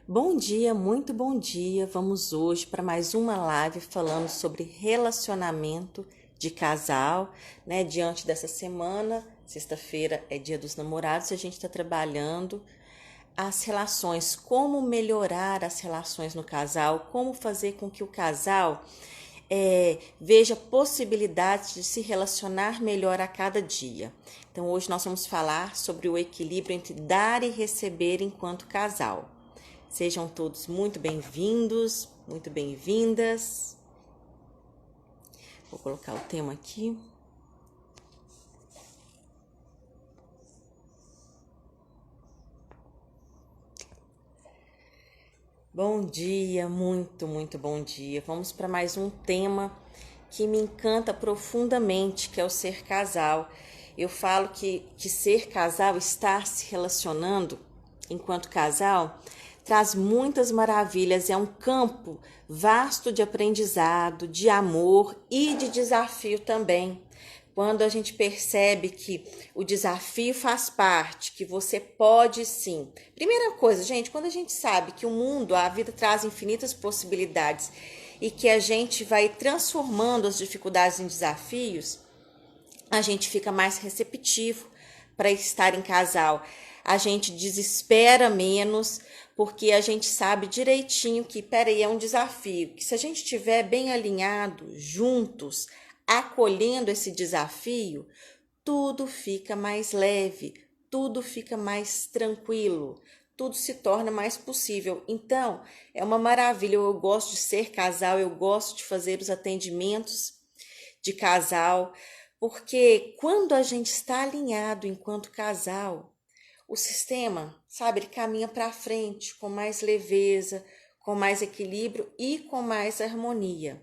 Bom dia, muito bom dia. Vamos hoje para mais uma live falando sobre relacionamento de casal, né? Diante dessa semana, sexta-feira é Dia dos Namorados, e a gente está trabalhando as relações, como melhorar as relações no casal, como fazer com que o casal veja possibilidades de se relacionar melhor a cada dia. Então, hoje nós vamos falar sobre o equilíbrio entre dar e receber enquanto casal. Sejam todos muito bem-vindos, muito bem-vindas. Vou colocar o tema aqui. Bom dia, muito bom dia. Vamos para mais um tema que me encanta profundamente, que é o ser casal. Eu falo que ser casal, estar se relacionando enquanto casal, traz muitas maravilhas, é um campo vasto de aprendizado, de amor e de desafio também. Quando a gente percebe que o desafio faz parte, que você pode sim. Primeira coisa, gente, quando a gente sabe que o mundo, a vida traz infinitas possibilidades e que a gente vai transformando as dificuldades em desafios, a gente fica mais receptivo para estar em casal. A gente desespera menos, porque a gente sabe direitinho que, peraí, é um desafio, que se a gente estiver bem alinhado, juntos, acolhendo esse desafio, tudo fica mais leve, tudo fica mais tranquilo, tudo se torna mais possível. Então, é uma maravilha. Eu gosto de ser casal, eu gosto de fazer os atendimentos de casal, porque quando a gente está alinhado enquanto casal, o sistema, sabe, ele caminha para frente com mais leveza, com mais equilíbrio e com mais harmonia.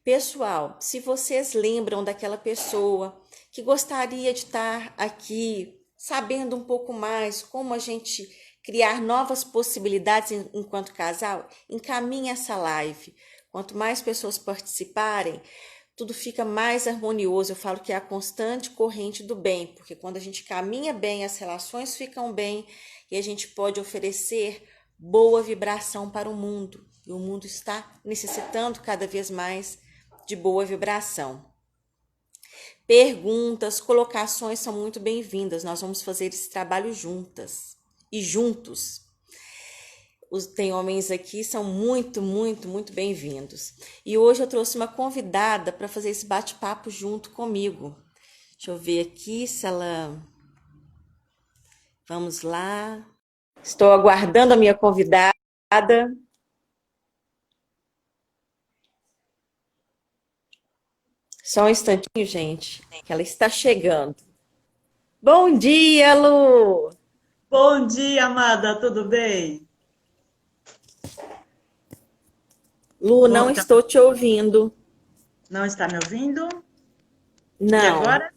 Pessoal, se vocês lembram daquela pessoa que gostaria de estar aqui, sabendo um pouco mais como a gente criar novas possibilidades enquanto casal, encaminhe essa live. Quanto mais pessoas participarem, tudo fica mais harmonioso. Eu falo que é a constante corrente do bem, porque quando a gente caminha bem, as relações ficam bem e a gente pode oferecer boa vibração para o mundo. E o mundo está necessitando cada vez mais de boa vibração. Perguntas, colocações são muito bem-vindas. Nós vamos fazer esse trabalho juntas e juntos. Tem homens aqui, são muito bem-vindos. E hoje eu trouxe uma convidada para fazer esse bate-papo junto comigo. Deixa eu ver aqui se ela... Vamos lá. Estou aguardando a minha convidada. Só um instantinho, gente, que ela está chegando. Bom dia, Lu! Bom dia, amada, tudo bem? Lu, não Bom, estou te ouvindo. não está me ouvindo? E Não. agora?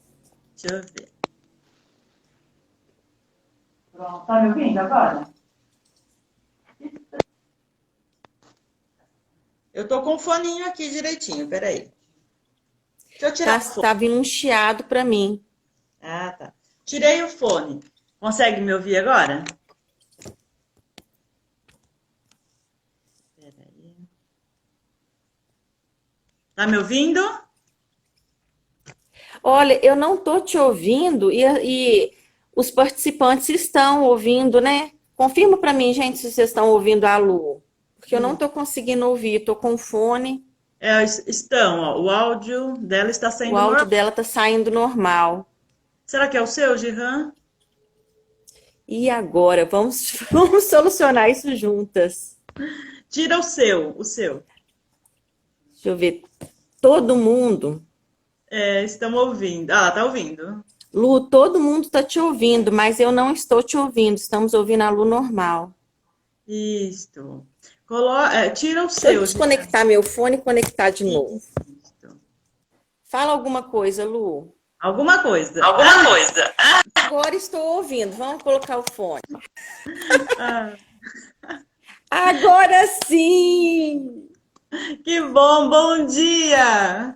Deixa eu ver. Pronto, tá me ouvindo agora? Eu tô com o foninho aqui direitinho, peraí. Deixa eu tirar o fone. Tá vindo um chiado para mim. Ah, tá. Tirei o fone. Consegue me ouvir agora? Peraí. Tá me ouvindo? Olha, eu não tô te ouvindo e os participantes estão ouvindo, né? Confirma para mim, gente, se vocês estão ouvindo a Lu. Porque eu não tô conseguindo ouvir, tô com fone, Estão, ó, o áudio dela está o saindo áudio normal. dela tá saindo normal. Será que é o seu, Gihan? E agora? Vamos, vamos solucionar isso juntas. Tira o seu. Deixa eu ver. Todo mundo. Estamos ouvindo. Ah, tá ouvindo. Lu, todo mundo tá te ouvindo, mas eu não estou te ouvindo. Estamos ouvindo a Lu normal. Isto. Tira o Deixa eu seu, Gihan. desconectar meu fone e conectar de novo. Isto. Fala alguma coisa, Lu. Alguma coisa. Alguma coisa. Agora estou ouvindo. Vamos colocar o fone. Ah, Agora sim! que bom, bom dia!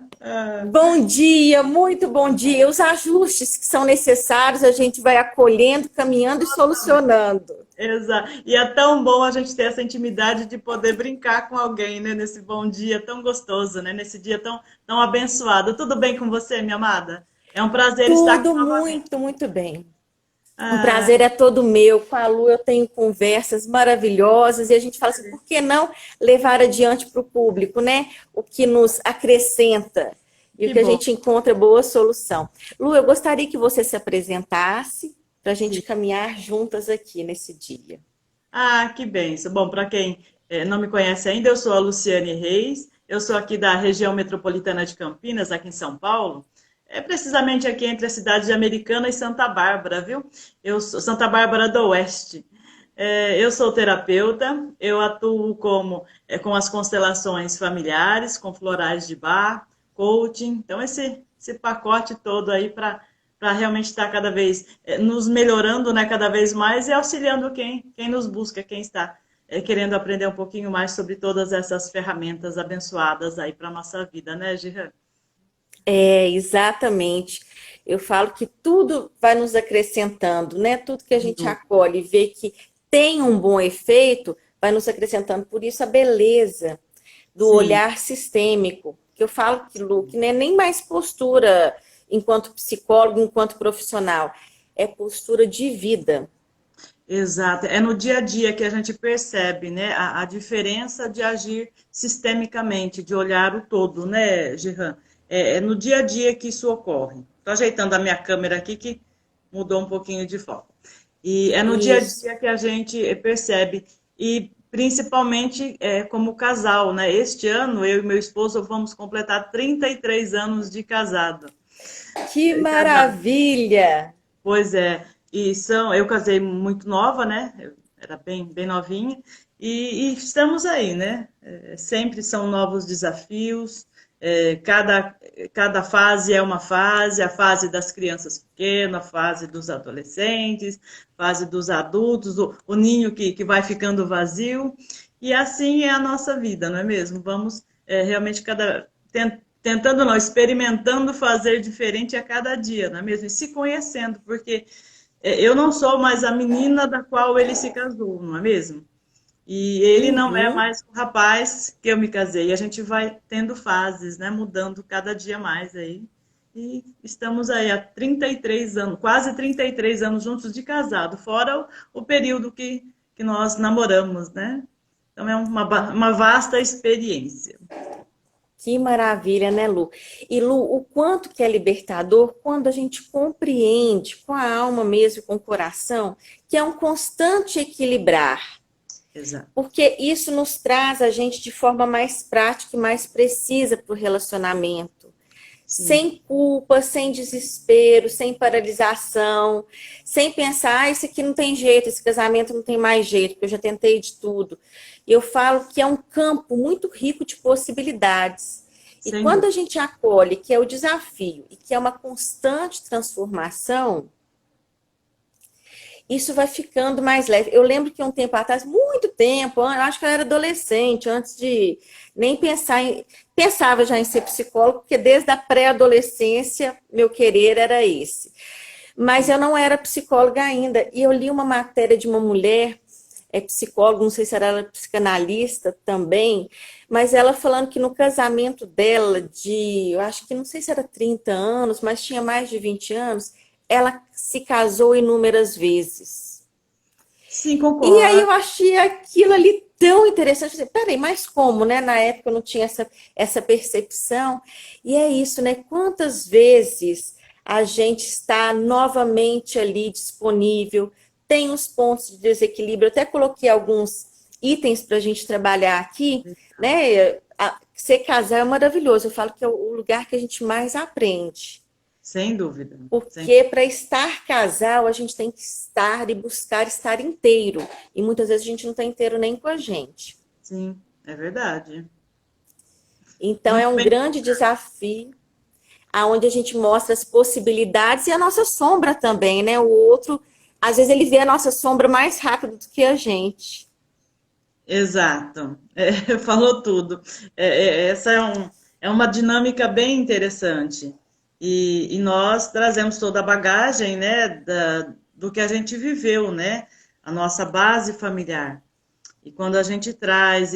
Bom dia, muito bom dia. Os ajustes que são necessários, a gente vai acolhendo, caminhando e solucionando. Exato. E é tão bom a gente ter essa intimidade de poder brincar com alguém, né? Nesse bom dia tão gostoso, né? Nesse dia tão abençoado. Tudo bem com você, minha amada? É um prazer estar aqui Tudo novamente. muito, muito bem. Um Ah, prazer é todo meu. Com a Lu eu tenho conversas maravilhosas e a gente fala assim, por que não levar adiante para o público, né? O que nos acrescenta e o que que a bom. gente encontra boa solução. Lu, eu gostaria que você se apresentasse para a gente Sim. caminhar juntas aqui nesse dia. Ah, que benção. Bom, para quem não me conhece ainda, eu sou a Luciane Reis, eu sou aqui da região metropolitana de Campinas, aqui em São Paulo, é precisamente aqui entre a cidade de Americana e Santa Bárbara, viu? Eu sou Santa Bárbara do Oeste. Eu sou terapeuta, eu atuo com as constelações familiares, com florais de bar, coaching, então esse pacote todo aí para realmente estar cada vez nos melhorando, né, cada vez mais e auxiliando quem nos busca, quem está querendo aprender um pouquinho mais sobre todas essas ferramentas abençoadas aí para a nossa vida, né, Gihan? É, exatamente. Eu falo que tudo vai nos acrescentando, né? Tudo que a gente acolhe e vê que tem um bom efeito, vai nos acrescentando. Por isso a beleza do Sim, olhar sistêmico, que eu falo que, Lu, que não é nem mais postura enquanto psicólogo, enquanto profissional, é postura de vida. exato. É no dia a dia que a gente percebe, né, a diferença de agir sistemicamente, de olhar o todo, né, Gihan? É no dia a dia que isso ocorre. Estou ajeitando a minha câmera aqui que mudou um pouquinho de foco. E é no dia a Isso. dia que a gente percebe, e principalmente como casal, né? Este ano, eu e meu esposo vamos completar 33 anos de casado. Que Casado. maravilha! Pois é, eu casei muito nova, né? Eu era bem novinha, e estamos aí, né? Sempre são novos desafios, cada fase é uma fase, a fase das crianças pequenas, a fase dos adolescentes, fase dos adultos, o ninho que vai ficando vazio, e assim é a nossa vida, não é mesmo? Vamos realmente tentando não, experimentando fazer diferente a cada dia, não é mesmo? E se conhecendo, porque eu não sou mais a menina da qual ele se casou, não é mesmo? E ele não é Uhum. mais o rapaz que eu me casei. E a gente vai tendo fases, né? Mudando cada dia mais aí. E estamos aí há 33 anos, quase 33 anos juntos de casado, fora o período que nós namoramos, né? Então é uma vasta experiência. Que maravilha, né, Lu? E Lu, o quanto que é libertador quando a gente compreende com a alma mesmo, com o coração, que é um constante equilibrar, Exato. porque isso nos traz a gente de forma mais prática e mais precisa para o relacionamento. Sim. Sem culpa, sem desespero, sem paralisação, sem pensar, ah, isso aqui não tem jeito, esse casamento não tem mais jeito, porque eu já tentei de tudo. Eu falo que é um campo muito rico de possibilidades. E Sem quando dúvida. a gente acolhe que é o desafio e que é uma constante transformação, isso vai ficando mais leve. Eu lembro que um tempo atrás, muito tempo, eu acho que eu era adolescente, antes de nem pensar em. Pensava já em ser psicólogo, porque desde a pré-adolescência meu querer era esse. Mas eu não era psicóloga ainda. E eu li uma matéria de uma mulher, psicóloga, não sei se era psicanalista também, mas ela falando que no casamento dela, eu acho que não sei se era 30 anos, mas tinha mais de 20 anos, ela se casou inúmeras vezes. Sim, E aí concordo. eu achei aquilo ali tão interessante. Eu falei, peraí, mas como, né? Na época eu não tinha essa percepção. E é isso, né? Quantas vezes a gente está novamente ali disponível, tem os pontos de desequilíbrio. Eu até coloquei alguns itens para a gente trabalhar aqui, né? Ser casal é maravilhoso. Eu falo que é o lugar que a gente mais aprende. Sem dúvida. Porque para estar casal, a gente tem que estar e buscar estar inteiro. E muitas vezes a gente não está inteiro nem com a gente. Sim, é verdade. Então é Muito um bem. grande desafio, aonde a gente mostra as possibilidades e a nossa sombra também, né? O outro, às vezes ele vê a nossa sombra mais rápido do que a gente. Exato. Falou tudo. Essa é uma dinâmica bem interessante. E nós trazemos toda a bagagem, né, do que a gente viveu, né, a nossa base familiar. E quando a gente traz,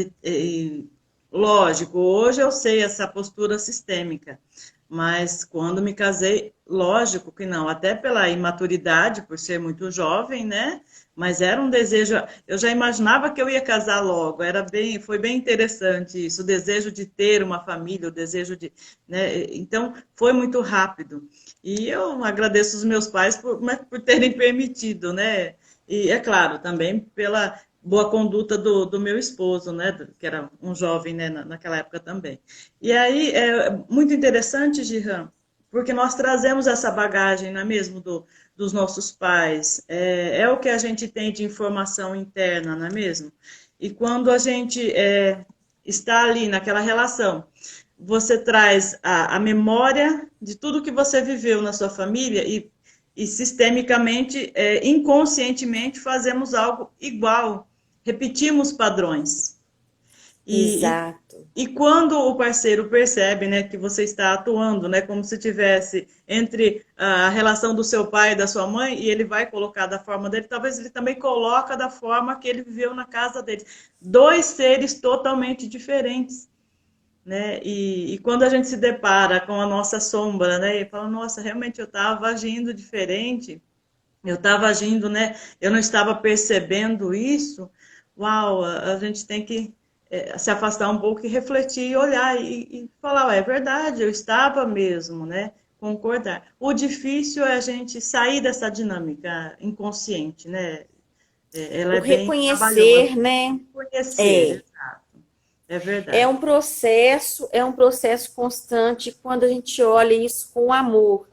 lógico, hoje eu sei essa postura sistêmica, mas quando me casei, lógico que não, até pela imaturidade, por ser muito jovem, né? Mas era um desejo, eu já imaginava que eu ia casar logo, foi bem interessante isso, o desejo de ter uma família, o desejo de, né? Então, foi muito rápido. E eu agradeço os meus pais por terem permitido, né? E é claro, também pela boa conduta do meu esposo, né? Que era um jovem, né? Naquela época também. E aí é muito interessante, Gihan, porque nós trazemos essa bagagem, não é mesmo, dos nossos pais. É o que a gente tem de informação interna, não é mesmo? E quando a gente está ali naquela relação, você traz a memória de tudo que você viveu na sua família e sistemicamente, inconscientemente, fazemos algo igual, repetimos padrões. E, Exato. e quando o parceiro percebe, né, que você está atuando, né, como se tivesse entre a relação do seu pai e da sua mãe, e ele vai colocar da forma dele, talvez ele também coloca da forma que ele viveu na casa dele. Dois seres totalmente diferentes, né? E quando a gente se depara com a nossa sombra, né, e fala, nossa, realmente eu estava agindo diferente, eu estava agindo, né? Eu não estava percebendo isso. Uau, a gente tem que se afastar um pouco e refletir e olhar e falar, é verdade, eu estava mesmo, né? Concordar. O difícil é a gente sair dessa dinâmica inconsciente, né? Ela O é bem trabalhosa. reconhecer, né? Conhecer, É. exato. É verdade. É um processo constante quando a gente olha isso com amor,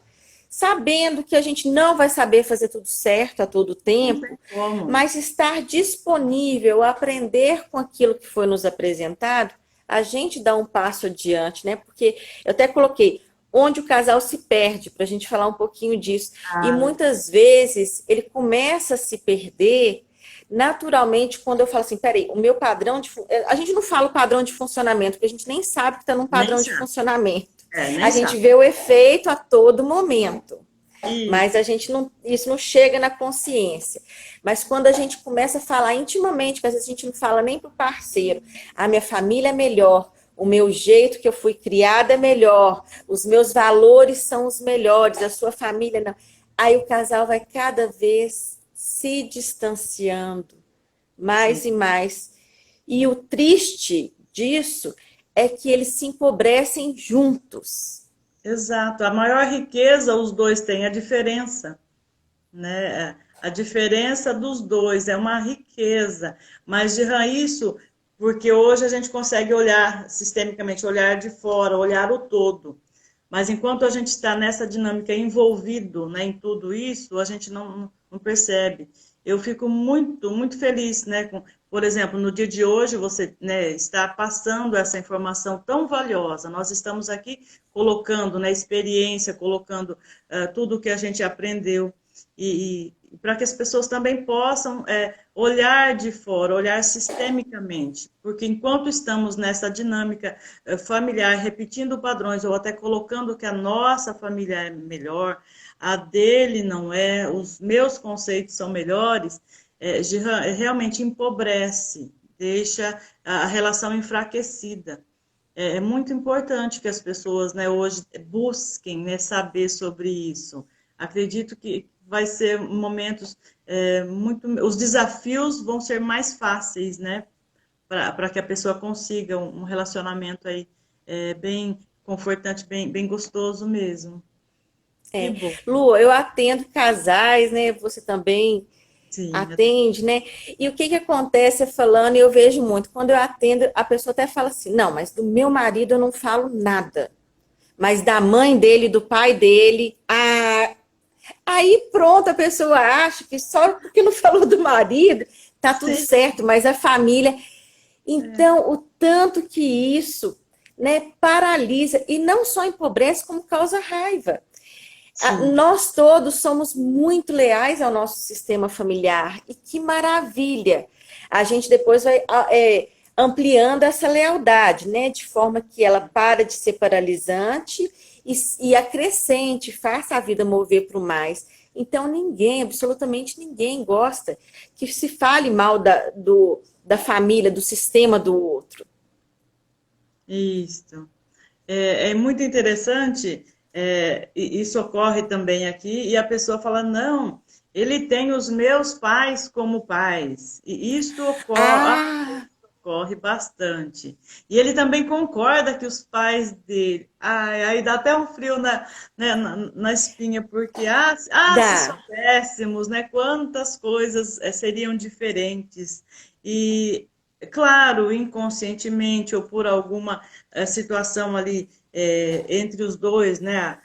sabendo que a gente não vai saber fazer tudo certo a todo Não tem tempo, como. mas estar disponível a aprender com aquilo que foi nos apresentado, a gente dá um passo adiante, né? Porque eu até coloquei onde o casal se perde, para a gente falar um pouquinho disso. E Ah, muitas vezes ele começa a se perder naturalmente quando eu falo assim, peraí, o meu padrão de... A gente não fala o padrão de funcionamento, porque a gente nem sabe que está num nem padrão de sabe. funcionamento. Nem A gente sabe. vê o efeito a todo momento, mas Isso. a gente não, isso não chega na consciência. Mas quando a gente começa a falar intimamente, que às vezes a gente não fala nem para o parceiro, a minha família é melhor, o meu jeito que eu fui criada é melhor, os meus valores são os melhores, a sua família não. Aí o casal vai cada vez se distanciando Sim. mais e mais. E o triste disso é que eles se empobrecem juntos. Exato. A maior riqueza os dois têm, a diferença, né? A diferença dos dois é uma riqueza, mas de isso, porque hoje a gente consegue olhar sistemicamente, olhar de fora, olhar o todo. Mas enquanto a gente está nessa dinâmica envolvido, né, em tudo isso, a gente não percebe. Eu fico muito feliz, né, por exemplo, no dia de hoje você, né, está passando essa informação tão valiosa. Nós estamos aqui colocando, né, experiência, colocando tudo o que a gente aprendeu e para que as pessoas também possam olhar de fora, olhar sistemicamente, porque enquanto estamos nessa dinâmica familiar, repetindo padrões ou até colocando que a nossa família é melhor, a dele não é, os meus conceitos são melhores, realmente empobrece, deixa a relação enfraquecida. É muito importante que as pessoas, né, hoje busquem, né, saber sobre isso. Acredito que vai ser momentos muito. Os desafios vão ser mais fáceis, né, para que a pessoa consiga um relacionamento aí bem confortante, bem gostoso mesmo. Que É. bom. Lu, eu atendo casais, né? Você também Sim, atende, né? E o que que acontece falando, e eu vejo muito, quando eu atendo, a pessoa até fala assim, não, mas do meu marido eu não falo nada. Mas da mãe dele, do pai dele, aí pronto, a pessoa acha que só porque não falou do marido, tá tudo sim, certo, mas a família. Então, o tanto que isso, né, paralisa, e não só empobrece, como causa raiva. sim. Nós todos somos muito leais ao nosso sistema familiar, e que maravilha! A gente depois vai ampliando essa lealdade, né? De forma que ela para de ser paralisante e acrescente, faça a vida mover para o mais. Então, ninguém, absolutamente ninguém gosta que se fale mal da família, do sistema do outro. Isso. É muito interessante, isso ocorre também aqui, e a pessoa fala, não, ele tem os meus pais como pais. E isso Ah, ocorre bastante. E ele também concorda que os pais dele. Ai, aí dá até um frio na espinha, porque se dá. soubéssemos, né, quantas coisas seriam diferentes. E, claro, inconscientemente ou por alguma situação ali entre os dois, né,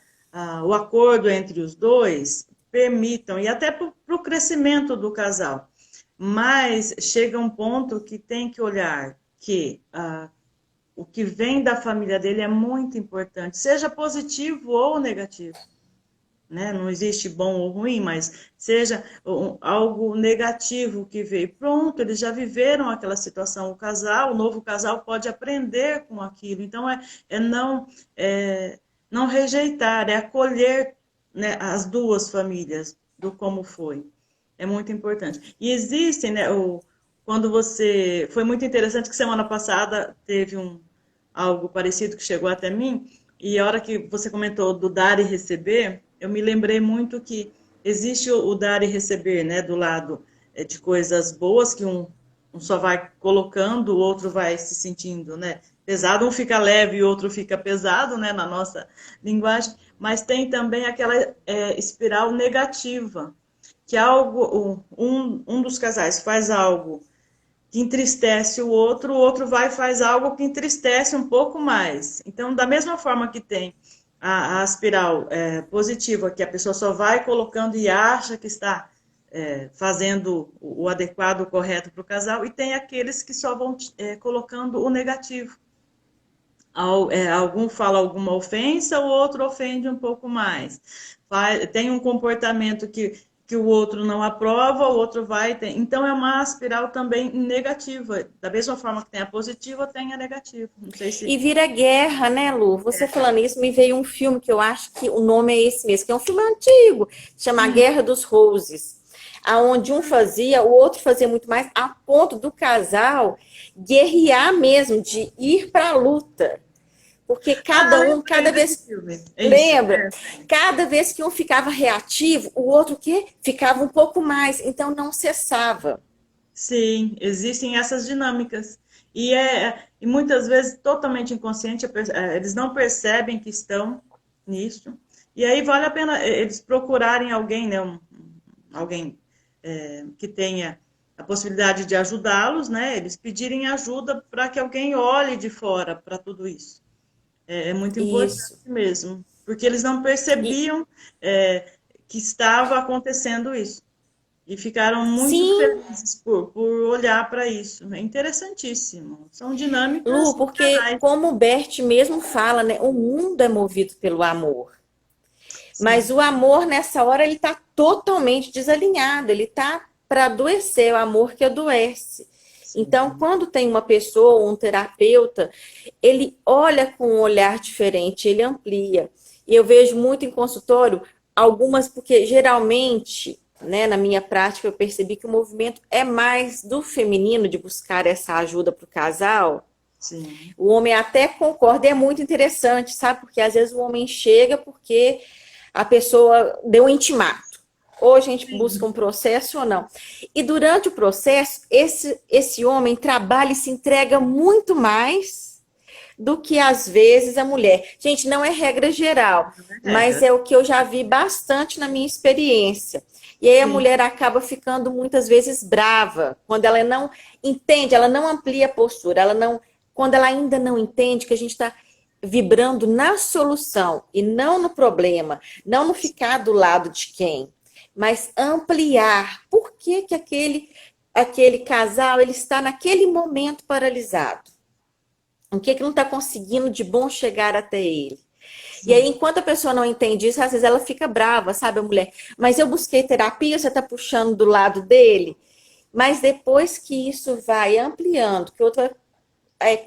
o acordo entre os dois, permitam, e até para o crescimento do casal. Mas chega um ponto que tem que olhar que o que vem da família dele é muito importante, seja positivo ou negativo. Né? Não existe bom ou ruim, mas seja algo negativo que veio. Pronto, eles já viveram aquela situação. O novo casal pode aprender com aquilo. Então, é não rejeitar, é acolher, né, as duas famílias do como foi. É muito importante. E existem, né, quando você... Foi muito interessante que semana passada teve algo parecido que chegou até mim, e a hora que você comentou do dar e receber, eu me lembrei muito que existe o dar e receber, né, do lado de coisas boas que um só vai colocando, o outro vai se sentindo, né, pesado, um fica leve e o outro fica pesado, né, na nossa linguagem, mas tem também aquela espiral negativa, que um dos casais faz algo que entristece o outro vai e faz algo que entristece um pouco mais. Então, da mesma forma que tem a espiral positiva, que a pessoa só vai colocando e acha que está fazendo o adequado, o correto para o casal, e tem aqueles que só vão colocando o negativo. Algum fala alguma ofensa, o outro ofende um pouco mais. Tem um comportamento que o outro não aprova, o outro vai. Então, é uma espiral também negativa. Da mesma forma que tem a positiva, tem a negativa. Não sei se. E vira guerra, né, Lu? Você falando isso, me veio um filme que eu acho que o nome é esse mesmo, que é um filme antigo, chama A Guerra dos Roses, aonde um fazia, o outro fazia muito mais, a ponto do casal guerrear mesmo, de ir para a luta. Porque cada Lembrei desse vez, filme. É isso. lembra? Cada vez que um ficava reativo, o outro que ficava um pouco mais, então não cessava. Sim, existem essas dinâmicas. E muitas vezes totalmente inconsciente, eles não percebem que estão nisso. E aí vale a pena eles procurarem alguém, né, alguém que tenha a possibilidade de ajudá-los, né? Eles pedirem ajuda para que alguém olhe de fora para tudo isso. É muito importante Isso. mesmo, porque eles não E, percebiam que estava acontecendo isso. E ficaram muito sim, felizes por olhar para isso. É interessantíssimo. São dinâmicas Lu, de porque canais. como o Bert mesmo fala, né, o mundo é movido pelo amor. Mas Sim, o amor nessa hora ele está totalmente desalinhado, ele está para adoecer, o amor que adoece. Então, sim. quando tem uma pessoa, um terapeuta, ele olha com um olhar diferente, ele amplia. E eu vejo muito em consultório algumas, porque geralmente, né, na minha prática, eu percebi que o movimento é mais do feminino de buscar essa ajuda para o casal. Sim. O homem até concorda, e é muito interessante, sabe? Porque às vezes o homem chega porque a pessoa deu um intimato. Ou a gente busca Sim. um processo ou não. E durante o processo, esse homem trabalha e se entrega muito mais do que às vezes a mulher. Gente, não é regra geral, mas Regra. é o que eu já vi bastante na minha experiência. E aí a Sim. mulher acaba ficando muitas vezes brava, quando ela não entende, ela não amplia a postura, ela não, quando ela ainda não entende que a gente está vibrando na solução e não no problema, não no ficar do lado de quem, mas ampliar. Por que que aquele casal ele está naquele momento paralisado? O que que não está conseguindo de bom chegar até ele? E aí, Sim. enquanto a pessoa não entende isso, às vezes ela fica brava, sabe, a mulher? Mas eu busquei terapia, você está puxando do lado dele. Mas depois que isso vai ampliando, que o outro vai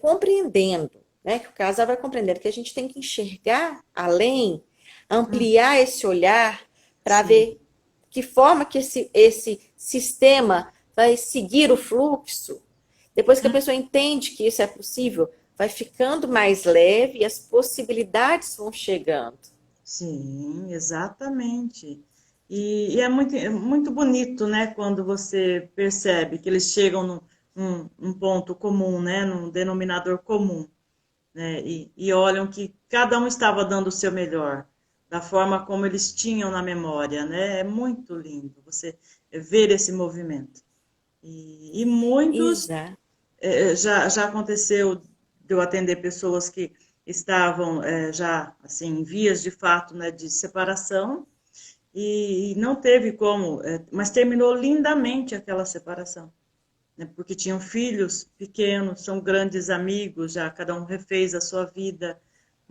compreendendo, né? Que o casal vai compreendendo que a gente tem que enxergar além, ampliar esse olhar para Sim. ver que forma que esse sistema vai seguir o fluxo. Depois que a pessoa entende que isso é possível, vai ficando mais leve e as possibilidades vão chegando. Sim, exatamente. E é muito bonito, né, quando você percebe que eles chegam num ponto comum, né, num denominador comum, né, e olham que cada um estava dando o seu melhor, da forma como eles tinham na memória, né? É muito lindo você ver esse movimento. E muitos Exato. já aconteceu de eu atender pessoas que estavam já assim em vias de fato, né, de separação e não teve como, mas terminou lindamente aquela separação, né, porque tinham filhos pequenos, são grandes amigos, já cada um refez a sua vida.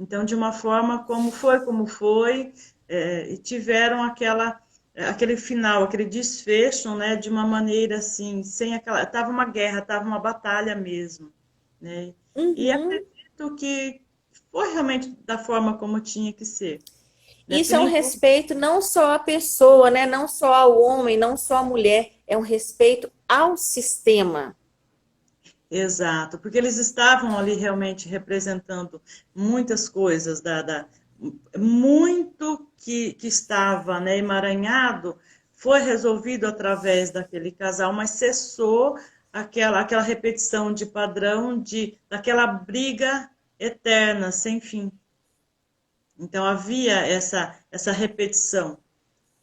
Então, de uma forma como foi, e tiveram aquele final, aquele desfecho, né, de uma maneira assim, sem aquela, tava uma guerra, tava uma batalha mesmo, né? E Uhum. acredito que foi realmente da forma como tinha que ser, né? Porque Isso é um nem todo. respeito não só à pessoa, né? Não só ao homem, não só à mulher, é um respeito ao sistema. Exato, porque eles estavam ali realmente representando muitas coisas muito que estava, né, emaranhado foi resolvido através daquele casal, mas cessou aquela repetição de padrão daquela briga eterna, sem fim. Então havia essa repetição,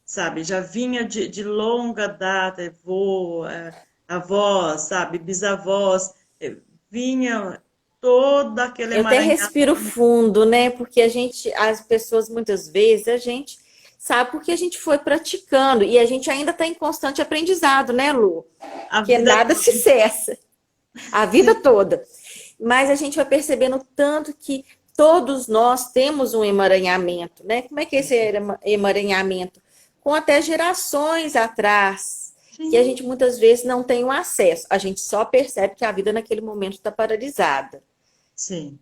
sabe? Já vinha de longa data, avô, avós, sabe? Bisavós, vinha todo aquele Eu até emaranhado. respiro fundo, né? Porque as pessoas muitas vezes, a gente sabe porque a gente foi praticando e a gente ainda está em constante aprendizado, né, Lu? A Porque vida nada se toda. cessa, a vida Sim, toda. Mas a gente vai percebendo tanto que todos nós temos um emaranhamento, né? Como é que é esse emaranhamento? Com até gerações atrás, que a sim, gente muitas vezes não tem o acesso. A gente só percebe que a vida naquele momento está paralisada. sim.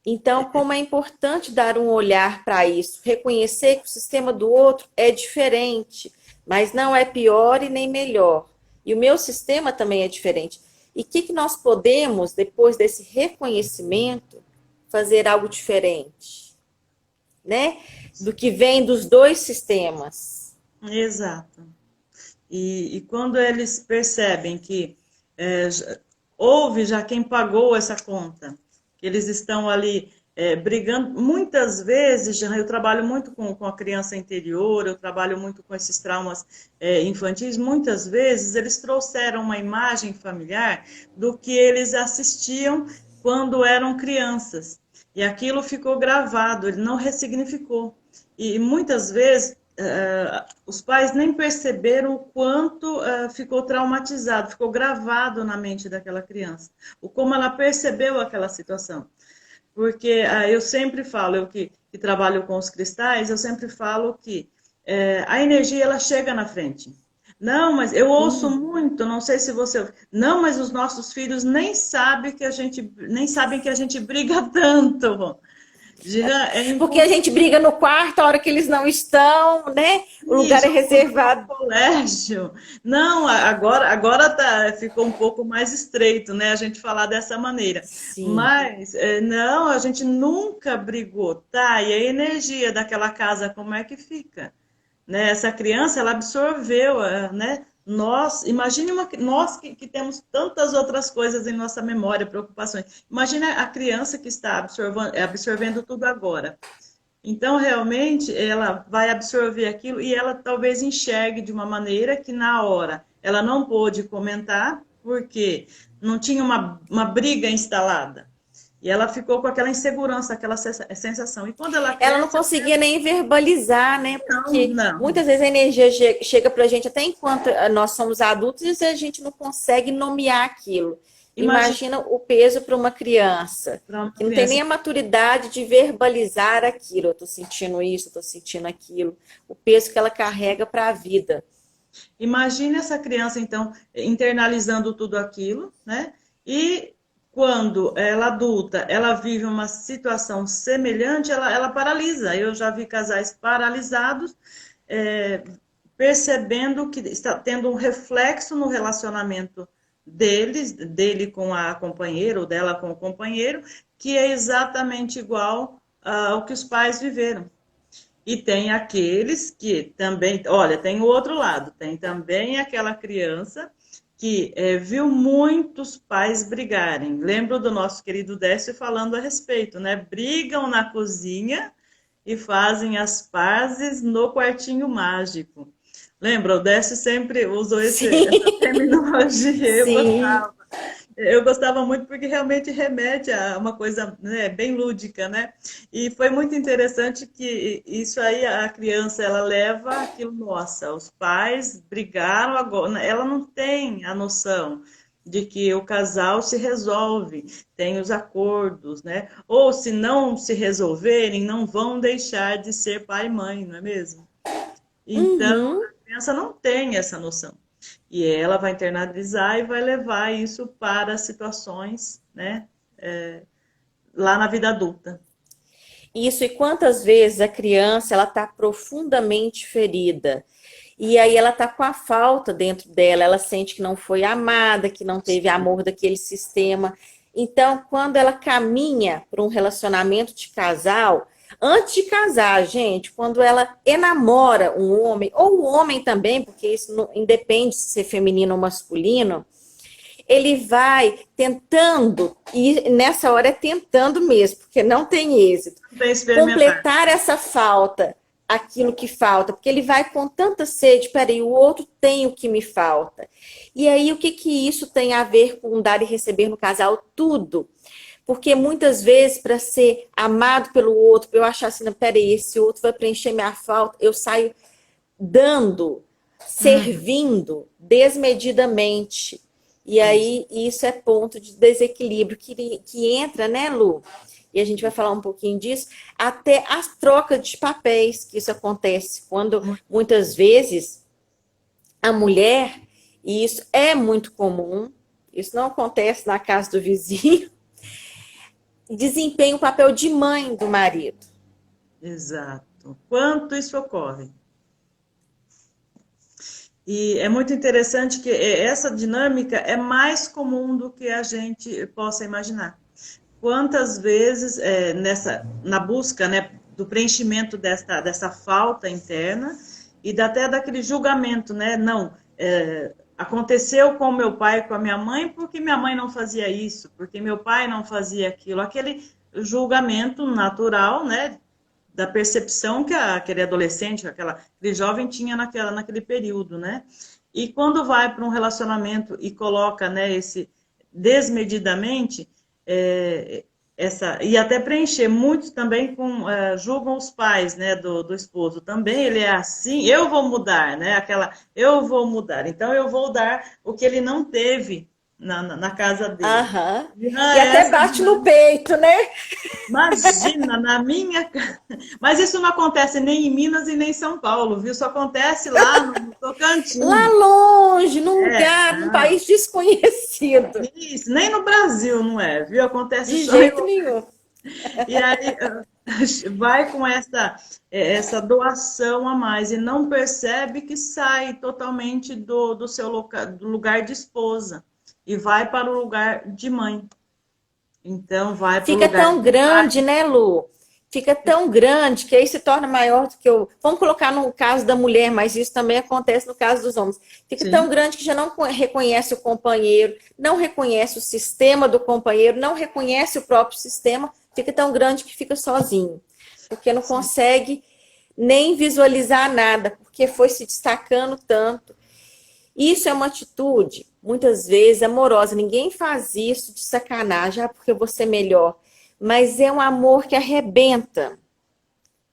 Então, como é importante dar um olhar para isso, reconhecer que o sistema do outro é diferente, mas não é pior e nem melhor. E o meu sistema também é diferente. E o que nós podemos, depois desse reconhecimento, fazer algo diferente, né? Do que vem dos dois sistemas. Exato. E quando eles percebem que houve já quem pagou essa conta, que eles estão ali brigando, muitas vezes, já eu trabalho muito com a criança interior, eu trabalho muito com esses traumas infantis, muitas vezes eles trouxeram uma imagem familiar do que eles assistiam quando eram crianças. E aquilo ficou gravado, ele não ressignificou. E muitas vezes os pais nem perceberam o quanto ficou traumatizado, ficou gravado na mente daquela criança, o como ela percebeu aquela situação. Porque eu sempre falo, eu que trabalho com os cristais, eu sempre falo que a energia ela chega na frente. Não, mas eu ouço Hum. muito, não sei se você. Não, mas os nossos filhos nem sabem que a gente briga tanto. Já é Porque a gente briga no quarto a hora que eles não estão, né? O lugar é isso, no reservado. colégio. Não, agora ficou um pouco mais estreito, né? A gente falar dessa maneira. Sim. Mas, não, a gente nunca brigou, tá? E a energia daquela casa, como é que fica? Né? Essa criança, ela absorveu, né? Nós que temos tantas outras coisas em nossa memória, preocupações. Imagina a criança que está absorvendo tudo agora. Então, realmente, ela vai absorver aquilo e ela talvez enxergue de uma maneira que, na hora, ela não pôde comentar, porque não tinha uma briga instalada. E ela ficou com aquela insegurança, aquela sensação. E quando ela Ela não cresce, conseguia nem verbalizar, né? não, Porque não. muitas vezes a energia chega para a gente até enquanto nós somos adultos e a gente não consegue nomear aquilo. Imagina Imagina o peso para uma criança para uma que não tem nem criança. a maturidade de verbalizar aquilo. Eu estou sentindo isso, estou sentindo aquilo. O peso que ela carrega para a vida. Imagine essa criança, então, internalizando tudo aquilo, né? E quando ela adulta, ela vive uma situação semelhante, ela paralisa. Eu já vi casais paralisados, é, percebendo que está tendo um reflexo no relacionamento dele com a companheira ou dela com o companheiro, que é exatamente igual ao que os pais viveram. E tem aqueles que também, olha, tem o outro lado, tem também aquela criança que viu muitos pais brigarem. Lembro do nosso querido Décio falando a respeito, né? Brigam na cozinha e fazem as pazes no quartinho mágico. Lembra? O Décio sempre usou Sim, essa terminologia. sim. Eu gostava muito porque realmente remete a uma coisa, né, bem lúdica, né? E foi muito interessante que isso aí a criança ela leva aquilo, nossa, os pais brigaram agora, ela não tem a noção de que o casal se resolve, tem os acordos, né? Ou se não se resolverem, não vão deixar de ser pai e mãe, não é mesmo? Então, Uhum. a criança não tem essa noção. E ela vai internalizar e vai levar isso para situações, né, lá na vida adulta. Isso, e quantas vezes a criança ela está profundamente ferida. E aí ela está com a falta dentro dela, ela sente que não foi amada, que não teve amor daquele sistema. Então, quando ela caminha para um relacionamento de casal, antes de casar, gente, quando ela enamora um homem, ou o homem também, porque isso não independe de ser feminino ou masculino, ele vai tentando, e nessa hora é tentando mesmo, porque não tem êxito, Também experimentar. completar essa falta, aquilo que falta, porque ele vai com tanta sede, peraí, o outro tem o que me falta. E aí, o que que isso tem a ver com dar e receber no casal? Tudo. Porque muitas vezes, para ser amado pelo outro, para eu achar assim, não, peraí, esse outro vai preencher minha falta, eu saio dando, Uhum, servindo desmedidamente. E isso. aí, isso é ponto de desequilíbrio que entra, né, Lu? E a gente vai falar um pouquinho disso, até as trocas de papéis que isso acontece, quando muitas vezes a mulher, e isso é muito comum, isso não acontece na casa do vizinho, desempenha o papel de mãe do marido. Exato. Quanto isso ocorre? E é muito interessante que essa dinâmica é mais comum do que a gente possa imaginar. Quantas vezes na busca, né, do preenchimento dessa falta interna e até daquele julgamento, né? Não, aconteceu com meu pai e com a minha mãe porque minha mãe não fazia isso, porque meu pai não fazia aquilo, aquele julgamento natural, né? Da percepção que aquele adolescente, aquele jovem tinha naquele período, né? E quando vai para um relacionamento e coloca, né, esse desmedidamente, é, e até preencher, muitos também julgam os pais, né, do esposo, também ele é assim, eu vou mudar, né, eu vou mudar, então eu vou dar o que ele não teve na casa dele. Aham. Ah, E até essa bate no peito, né? Imagina, na minha. Mas isso não acontece nem em Minas e nem em São Paulo, viu? Isso acontece lá no Lá Tocantins. longe, num É, lugar, num não. país desconhecido. Isso, nem no Brasil não é, viu? Acontece De só em. jeito nenhum. E aí vai com essa doação a mais e não percebe que sai totalmente do seu do lugar de esposa e vai para o lugar de mãe. Então, vai para o Fica lugar tão de pai. grande, né, Lu? Fica tão grande que aí se torna maior do que o. Vamos colocar no caso da mulher, mas isso também acontece no caso dos homens. Fica tão Sim, grande que já não reconhece o companheiro, não reconhece o sistema do companheiro, não reconhece o próprio sistema, fica tão grande que fica sozinho. Porque não sim. consegue nem visualizar nada, porque foi se destacando tanto. Isso é uma atitude, muitas vezes, amorosa. Ninguém faz isso de sacanagem, porque você é melhor. Mas é um amor que arrebenta.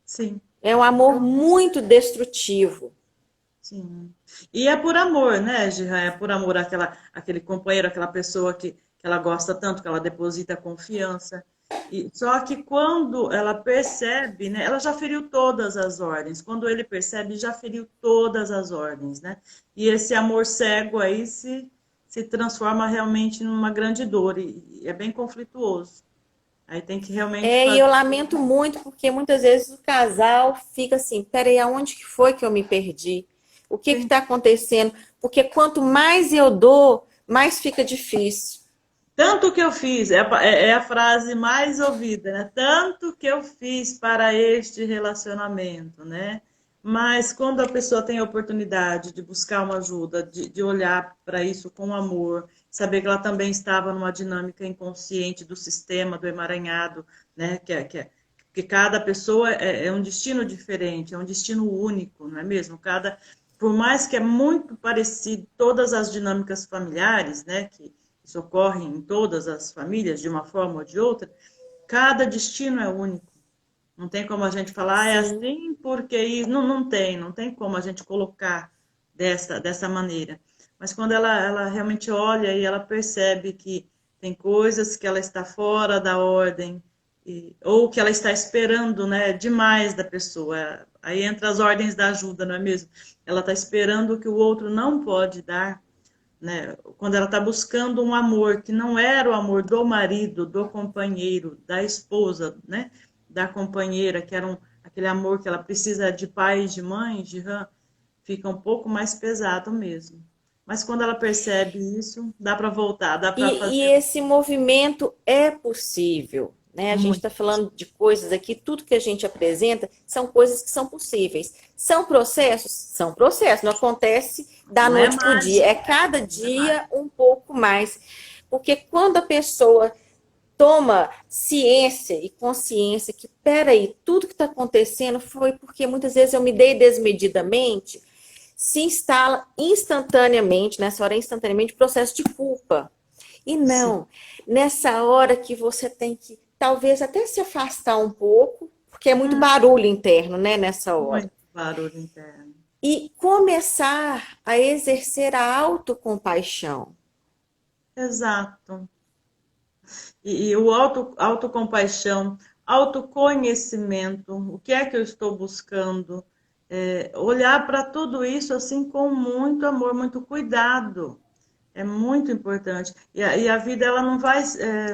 Sim. É um amor muito destrutivo. Sim. E é por amor, né, Gerra? É por amor aquele companheiro, aquela pessoa que ela gosta tanto, que ela deposita confiança. E, só que quando ela percebe, né, ela já feriu todas as ordens. Quando ele percebe, já feriu todas as ordens, né? E esse amor cego aí se transforma realmente numa grande dor e é bem conflituoso. Aí tem que realmente E fazer. eu lamento muito, porque muitas vezes o casal fica assim, peraí, aonde que foi que eu me perdi? O que Sim. está acontecendo? Porque quanto mais eu dou, mais fica difícil. Tanto que eu fiz, é a frase mais ouvida, né? Tanto que eu fiz para este relacionamento, né? Mas quando a pessoa tem a oportunidade de buscar uma ajuda, de olhar para isso com amor, saber que ela também estava numa dinâmica inconsciente do sistema, do emaranhado, né? Que cada pessoa é um destino diferente, é um destino único, não é mesmo? Por mais que é muito parecido todas as dinâmicas familiares, né? Que isso ocorre em todas as famílias, de uma forma ou de outra, cada destino é único. Não tem como a gente falar, é Sim. assim porque não tem como a gente colocar dessa maneira. Mas quando ela realmente olha e ela percebe que tem coisas que ela está fora da ordem, ou que ela está esperando, né, demais da pessoa. Aí entra as ordens da ajuda, não é mesmo? Ela está esperando o que o outro não pode dar, né? Quando ela está buscando um amor que não era o amor do marido, do companheiro, da esposa, né? Da companheira, que era aquele amor que ela precisa de pai e de mãe, fica um pouco mais pesado mesmo. Mas quando ela percebe isso, dá para voltar, dá para E fazer esse movimento é possível, né? A gente muito. está falando de coisas aqui, tudo que a gente apresenta são coisas que são possíveis. São processos? São processos, não acontece da Não é noite para o dia, é mágica, cada não é mágica. dia um pouco mais. Porque quando a pessoa toma ciência e consciência que, peraí, tudo que está acontecendo foi porque muitas vezes eu me dei desmedidamente, se instala instantaneamente, nessa hora instantaneamente, processo de culpa. E Sim, não, nessa hora que você tem que talvez até se afastar um pouco, porque é muito barulho interno, né, nessa hora. muito barulho interno. E começar a exercer a autocompaixão. Exato. E o autocompaixão, autoconhecimento, o que é que eu estou buscando? Olhar para tudo isso assim com muito amor, muito cuidado. É muito importante. E a vida ela não vai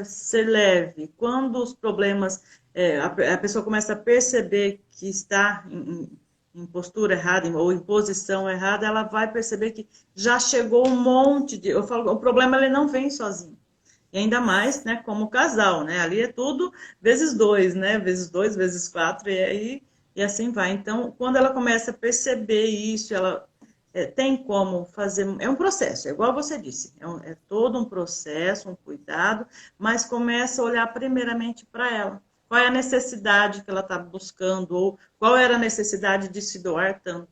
ser leve. Quando os problemas, a pessoa começa a perceber que está em postura errada ou em posição errada, ela vai perceber que já chegou um monte de. Eu falo, o problema ele não vem sozinho. E ainda mais, né, como casal, né? Ali é tudo vezes dois, né? Vezes dois, vezes quatro, e assim vai. Então, quando ela começa a perceber isso, ela tem como fazer. É um processo, é igual você disse, é todo um processo, um cuidado, mas começa a olhar primeiramente para ela. Qual é a necessidade que ela está buscando, ou qual era a necessidade de se doar tanto,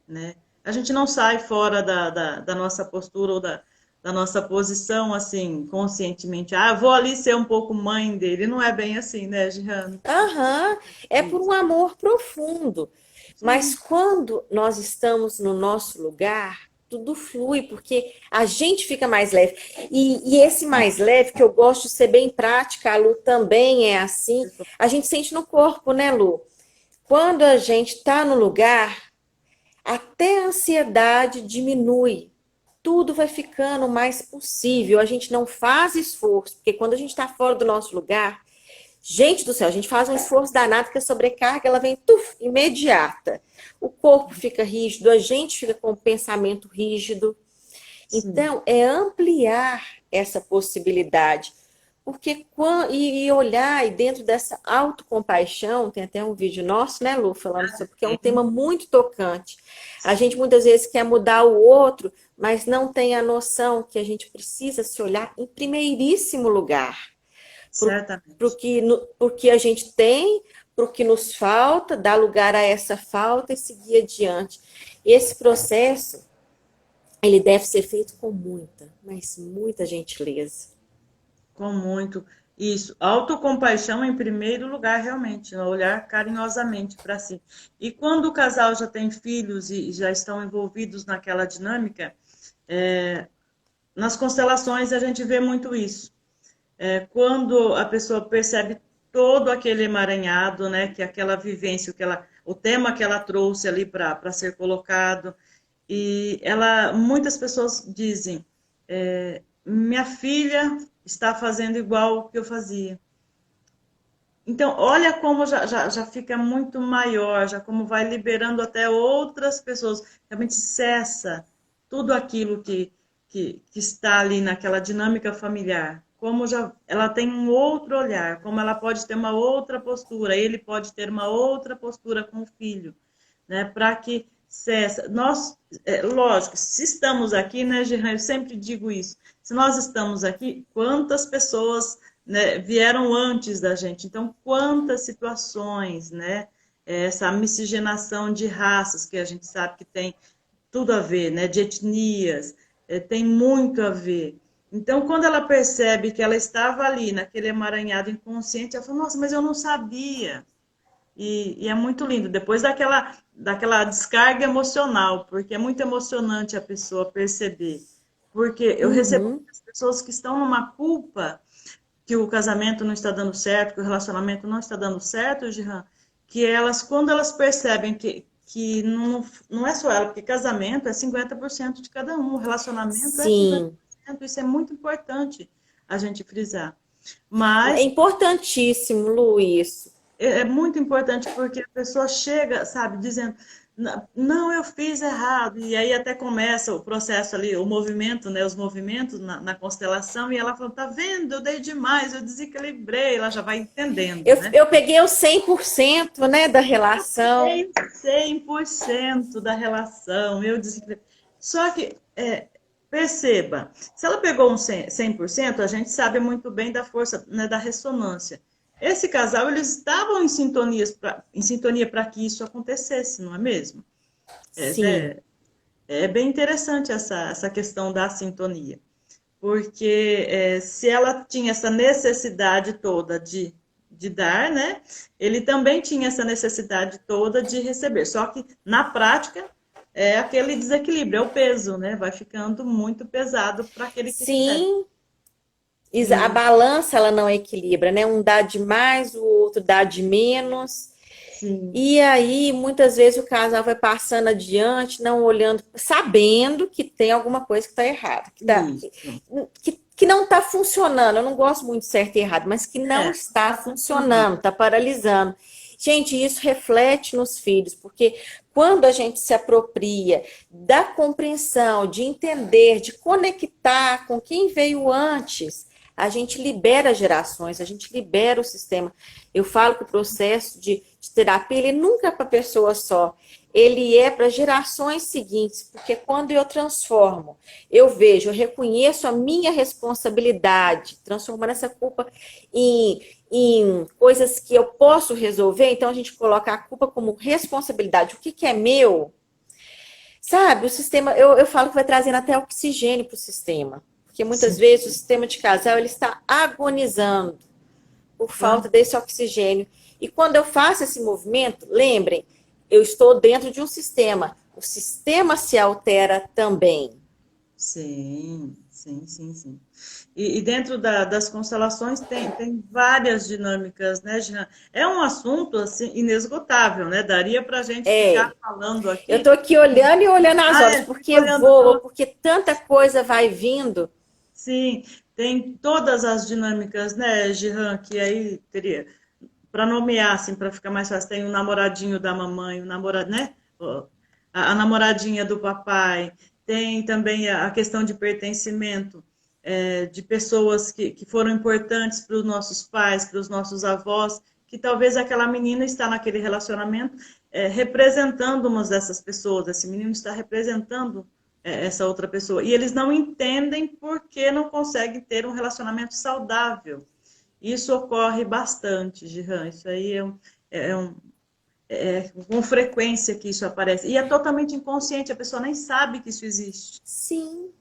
né? A gente não sai fora da nossa postura ou da nossa posição, assim, conscientemente. Ah, eu vou ali ser um pouco mãe dele. Não é bem assim, né, Giane? Aham, é por um Isso. amor profundo. Mas Sim, quando nós estamos no nosso lugar, tudo flui, porque a gente fica mais leve. E esse mais leve, que eu gosto de ser bem prática, a Lu também é assim, a gente sente no corpo, né, Lu? Quando a gente está no lugar, até a ansiedade diminui. Tudo vai ficando mais possível. A gente não faz esforço, porque quando a gente está fora do nosso lugar, gente do céu, a gente faz um esforço danado que a sobrecarga ela vem imediata. O corpo fica rígido, a gente fica com o pensamento rígido. sim. Então, é ampliar essa possibilidade. Porque e olhar, e dentro dessa autocompaixão, tem até um vídeo nosso, né, Lu, falando sobre, porque é um tema muito tocante. A gente muitas vezes quer mudar o outro, mas não tem a noção que a gente precisa se olhar em primeiríssimo lugar Certamente. pro que a gente tem, para o que nos falta, dar lugar a essa falta e seguir adiante. Esse processo, ele deve ser feito com muita, mas muita gentileza. Com muito. Isso. Autocompaixão em primeiro lugar, realmente. Né? Olhar carinhosamente para si. E quando o casal já tem filhos e já estão envolvidos naquela dinâmica, nas constelações a gente vê muito isso. Quando a pessoa percebe todo aquele emaranhado, né, que aquela vivência, o tema que ela trouxe ali para ser colocado, e muitas pessoas dizem, minha filha está fazendo igual o que eu fazia. Então, olha como já fica muito maior, já como vai liberando até outras pessoas. Realmente cessa tudo aquilo que está ali naquela dinâmica familiar. Como já ela tem um outro olhar, como ela pode ter uma outra postura, ele pode ter uma outra postura com o filho, né? Para que cessa. Nós, lógico, se estamos aqui, né, Gerard, eu sempre digo isso. Se nós estamos aqui, quantas pessoas, né, vieram antes da gente? Então, quantas situações, né? Essa miscigenação de raças que a gente sabe que tem tudo a ver, né? De etnias, tem muito a ver. Então, quando ela percebe que ela estava ali, naquele emaranhado inconsciente, ela fala, nossa, mas eu não sabia. E é muito lindo, depois daquela descarga emocional, porque é muito emocionante a pessoa perceber. Porque eu recebo Uhum. muitas pessoas que estão numa culpa que o casamento não está dando certo, que o relacionamento não está dando certo, Giran, que elas, quando elas percebem que não é só ela, porque casamento é 50% de cada um, relacionamento é Sim, 50%, isso é muito importante a gente frisar. é Mas importantíssimo, Luiz. é muito importante porque a pessoa chega, sabe, dizendo, não, eu fiz errado, e aí até começa o processo ali, o movimento, né, os movimentos na constelação, e ela fala, tá vendo, eu dei demais, eu desequilibrei, ela já vai entendendo, né? Eu peguei o 100%, né, da relação. Tem 100% da relação, eu desequilibrei. Só que, perceba, se ela pegou um 100%, a gente sabe muito bem da força, né, da ressonância. Esse casal, eles estavam em sintonia para que isso acontecesse, não é mesmo? Sim, É bem interessante essa questão da sintonia, porque se ela tinha essa necessidade toda de dar, né? Ele também tinha essa necessidade toda de receber. Só que na prática é aquele desequilíbrio, é o peso, né? Vai ficando muito pesado para aquele que recebe. sim. A E, balança ela não equilibra, né? Um dá de mais, o outro dá de menos. sim, E aí, muitas vezes, o casal vai passando adiante, não olhando, sabendo que tem alguma coisa que está errada, isso. que não está funcionando. Eu não gosto muito de certo e errado, mas que não está Está funcionando. funcionando, está paralisando. Gente, isso reflete nos filhos, porque quando a gente se apropria da compreensão, de entender, de conectar com quem veio antes, a gente libera gerações, a gente libera o sistema. Eu falo que o processo de terapia, ele nunca é para pessoa só, ele é para gerações seguintes, porque quando eu transformo, eu vejo, eu reconheço a minha responsabilidade, transformando essa culpa em coisas que eu posso resolver, então a gente coloca a culpa como responsabilidade, o que é meu, sabe? O sistema, eu falo que vai trazendo até oxigênio para o sistema, porque muitas Sim. vezes o sistema de casal ele está agonizando por falta desse oxigênio. E quando eu faço esse movimento, lembrem, eu estou dentro de um sistema. O sistema se altera também. Sim, sim, sim, sim. E dentro das constelações tem várias dinâmicas, né, Jean? É um assunto assim inesgotável, né? Daria para a gente ficar É, falando eu aqui. estou aqui olhando e olhando as horas, Fico porque olhando voa, todo. porque tanta coisa vai vindo. Sim, tem todas as dinâmicas, né, Jean? Que aí teria para nomear assim, para ficar mais fácil. Tem o namoradinho da mamãe, o namorado, né? A namoradinha do papai. Tem também a questão de pertencimento. De pessoas que foram importantes para os nossos pais, para os nossos avós, que talvez aquela menina está naquele relacionamento representando umas dessas pessoas, esse menino está representando essa outra pessoa. E eles não entendem porque não conseguem ter um relacionamento saudável. Isso ocorre bastante, Giran. Isso aí com frequência que isso aparece. E é totalmente inconsciente, a pessoa nem sabe que isso existe. Sim.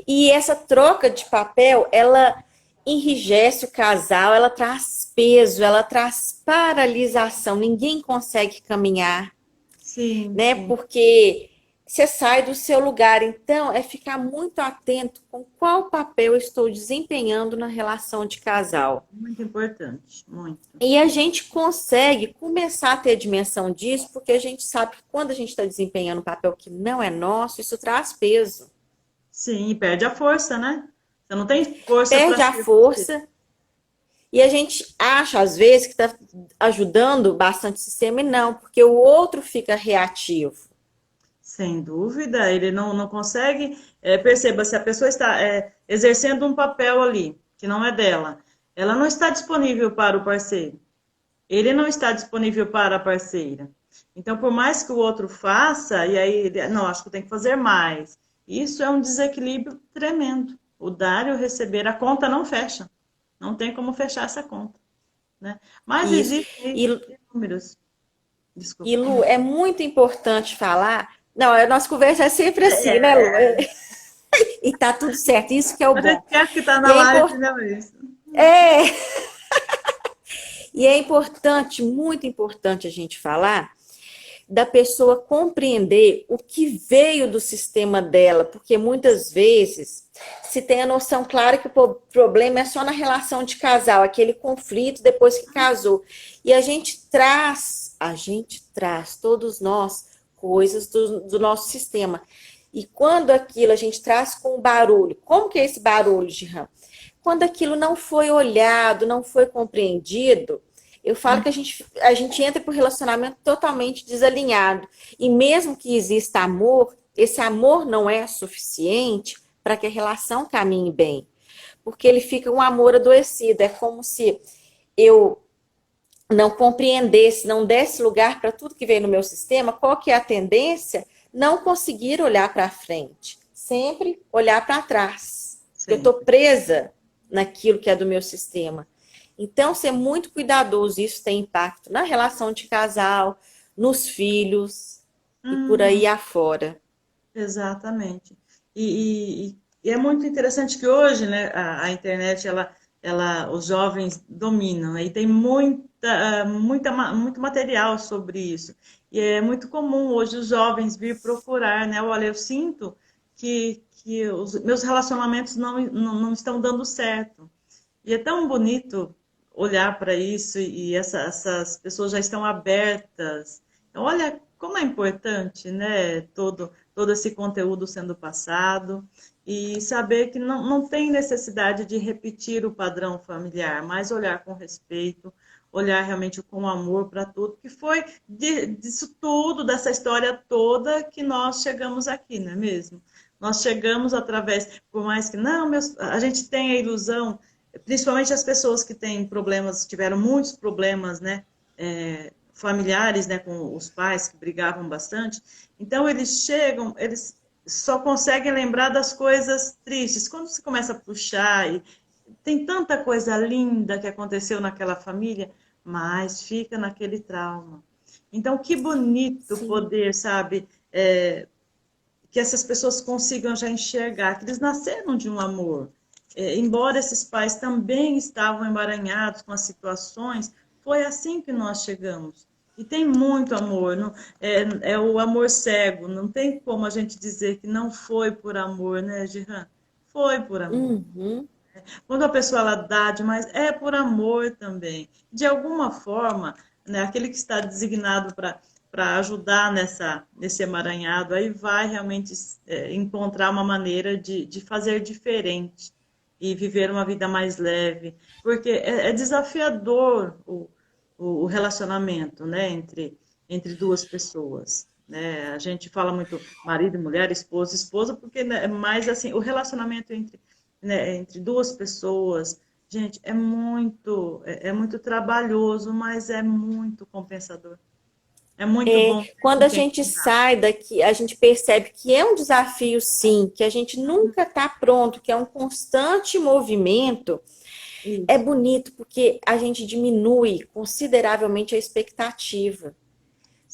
E essa troca de papel, ela enrijece o casal, ela traz peso, ela traz paralisação. Ninguém consegue caminhar, Sim, né? sim. Porque você sai do seu lugar. Então, é ficar muito atento com qual papel eu estou desempenhando na relação de casal. Muito importante, muito. E a gente consegue começar a ter dimensão disso, porque a gente sabe que quando a gente está desempenhando um papel que não é nosso, isso traz peso. Sim, e perde a força, né? Você não tem força para Perde a se. força e a gente acha, às vezes, que está ajudando bastante o sistema e não, porque o outro fica reativo. Sem dúvida, ele não consegue. Perceba, se a pessoa está exercendo um papel ali, que não é dela, ela não está disponível para o parceiro, ele não está disponível para a parceira. Então, por mais que o outro faça, e aí, não, acho que tem que fazer mais. Isso é um desequilíbrio tremendo. O dar e o receber, a conta não fecha. Não tem como fechar essa conta, né? Mas Isso. existem E, números. e Desculpa. Lu, é muito importante falar. Não, a nossa conversa é sempre assim, né, Lu? É, E tá tudo certo, isso que é o a gente bom. esquece que está E na é, live, impor- né, Luiz? é, e é importante, muito importante a gente falar da pessoa compreender o que veio do sistema dela, porque muitas vezes se tem a noção clara que o problema é só na relação de casal, aquele conflito depois que casou. E a gente traz, todos nós, coisas do nosso sistema. E quando aquilo a gente traz com barulho, como que é esse barulho, Giram? Quando aquilo não foi olhado, não foi compreendido, eu falo que a gente entra para o relacionamento totalmente desalinhado. E mesmo que exista amor, esse amor não é suficiente para que a relação caminhe bem. Porque ele fica um amor adoecido. É como se eu não compreendesse, não desse lugar para tudo que veio no meu sistema, qual que é a tendência? Não conseguir olhar para frente. Sempre olhar para trás. Eu estou Sempre. presa naquilo que é do meu sistema. Então, ser muito cuidadoso, isso tem impacto na relação de casal, nos filhos e por Uhum. aí afora. Exatamente. E é muito interessante que hoje, né, a internet, os jovens dominam, né, e tem muito material sobre isso. E é muito comum hoje os jovens vir procurar, né, olha, eu sinto que os meus relacionamentos não estão dando certo. E é tão bonito olhar para isso e essas pessoas já estão abertas. Então, olha como é importante, né, todo esse conteúdo sendo passado e saber que não tem necessidade de repetir o padrão familiar, mas olhar com respeito, olhar realmente com amor para tudo, que foi disso tudo, dessa história toda que nós chegamos aqui, não é mesmo? Nós chegamos através, por mais que não, a gente tem a ilusão, principalmente as pessoas que têm problemas, tiveram muitos problemas, né, familiares, né, com os pais que brigavam bastante. Então eles chegam, eles só conseguem lembrar das coisas tristes. Quando você começa a puxar e tem tanta coisa linda que aconteceu naquela família, mas fica naquele trauma. Então, que bonito Sim. poder, sabe, que essas pessoas consigam já enxergar que eles nasceram de um amor. Embora esses pais também estavam emaranhados com as situações, foi assim que nós chegamos. E tem muito amor, não, é o amor cego, não tem como a gente dizer que não foi por amor, né, Giran? Foi por amor. Uhum. Quando a pessoa ela dá demais, é por amor também. De alguma forma, né, aquele que está designado para ajudar nesse emaranhado, aí vai realmente encontrar uma maneira de fazer diferente e viver uma vida mais leve. Porque é desafiador o relacionamento, né, entre duas pessoas. Né? A gente fala muito marido e mulher, esposa, esposa, porque né, é mais assim, o relacionamento entre, né, entre duas pessoas, gente, é muito trabalhoso, mas é muito compensador. É muito bom ter Quando com a quem gente contar. sai daqui, a gente percebe que é um desafio, sim, que a gente nunca está pronto, que é um constante movimento. É Isso. bonito porque a gente diminui consideravelmente a expectativa.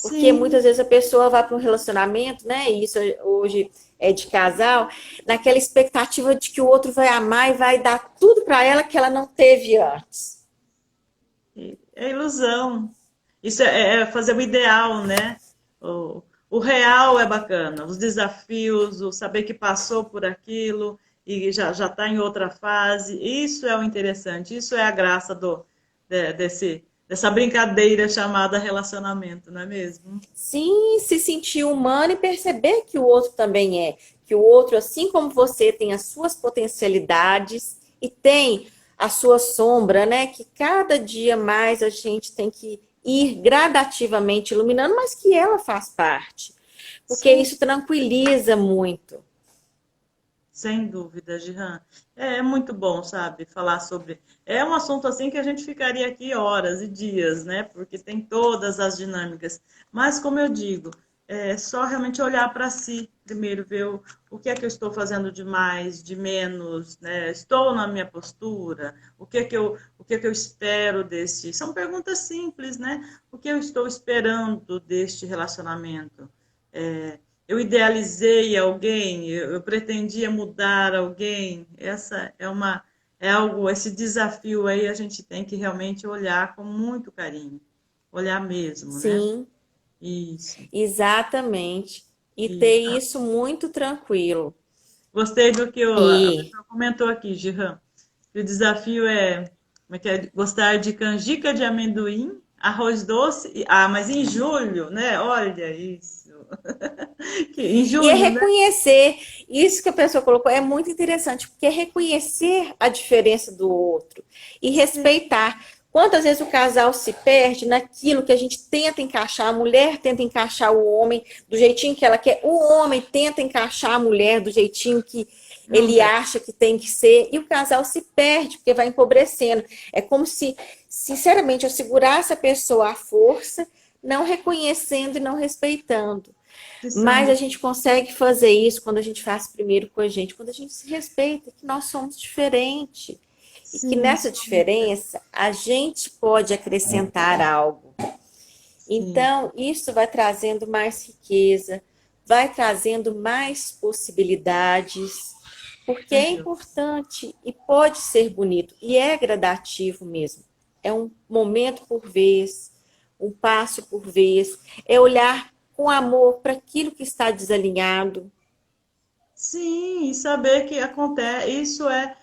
Porque Sim, muitas vezes a pessoa vai para um relacionamento, né? E isso hoje é de casal, naquela expectativa de que o outro vai amar e vai dar tudo para ela que ela não teve antes. é ilusão. Isso é fazer o ideal, né? O real é bacana, os desafios, o saber que passou por aquilo e já está em outra fase. Isso é o interessante, isso é a graça dessa brincadeira chamada relacionamento, não é mesmo? Sim, se sentir humano e perceber que o outro também é. que o outro, assim como você, tem as suas potencialidades e tem a sua sombra, né? Que cada dia mais a gente tem que ir gradativamente iluminando, mas que ela faz parte. Porque Sim, isso tranquiliza muito. sem dúvida, Gihan. É muito bom, sabe, falar sobre. É um assunto assim que a gente ficaria aqui horas e dias, né? Porque tem todas as dinâmicas. Mas, como eu digo, é só realmente olhar para si primeiro, ver o que é que eu estou fazendo de mais, de menos, né? Estou na minha postura, o que é que eu espero deste. São perguntas simples, né? O que eu estou esperando deste relacionamento? É, eu idealizei alguém, eu pretendia mudar alguém. Essa é algo, esse desafio aí a gente tem que realmente olhar com muito carinho, olhar mesmo, né? Sim, Isso. exatamente. E ter E isso muito tranquilo. gostei do que a E, pessoa comentou aqui, Gihan. Que o desafio é, como é que é? Gostar de canjica de amendoim, arroz doce. Mas em julho, né? Olha isso. Em e é junho, né? reconhecer, isso que a pessoa colocou é muito interessante, porque é reconhecer a diferença do outro e respeitar. Quantas vezes o casal se perde naquilo que a gente tenta encaixar, a mulher tenta encaixar o homem do jeitinho que ela quer, o homem tenta encaixar a mulher do jeitinho que Não ele dá. acha que tem que ser, e o casal se perde, porque vai empobrecendo. É como se, sinceramente, eu segurasse a pessoa à força, não reconhecendo e não respeitando. Mas a Precisamos. gente consegue fazer isso quando a gente faz primeiro com a gente, quando a gente se respeita, que nós somos diferentes. E que Sim, nessa diferença a gente pode acrescentar algo. sim. Então, isso vai trazendo mais riqueza, vai trazendo mais possibilidades, porque Meu é Deus. importante e pode ser bonito, e é gradativo mesmo. É um momento por vez, um passo por vez, é olhar com amor para aquilo que está desalinhado. Sim, e saber que acontece, isso é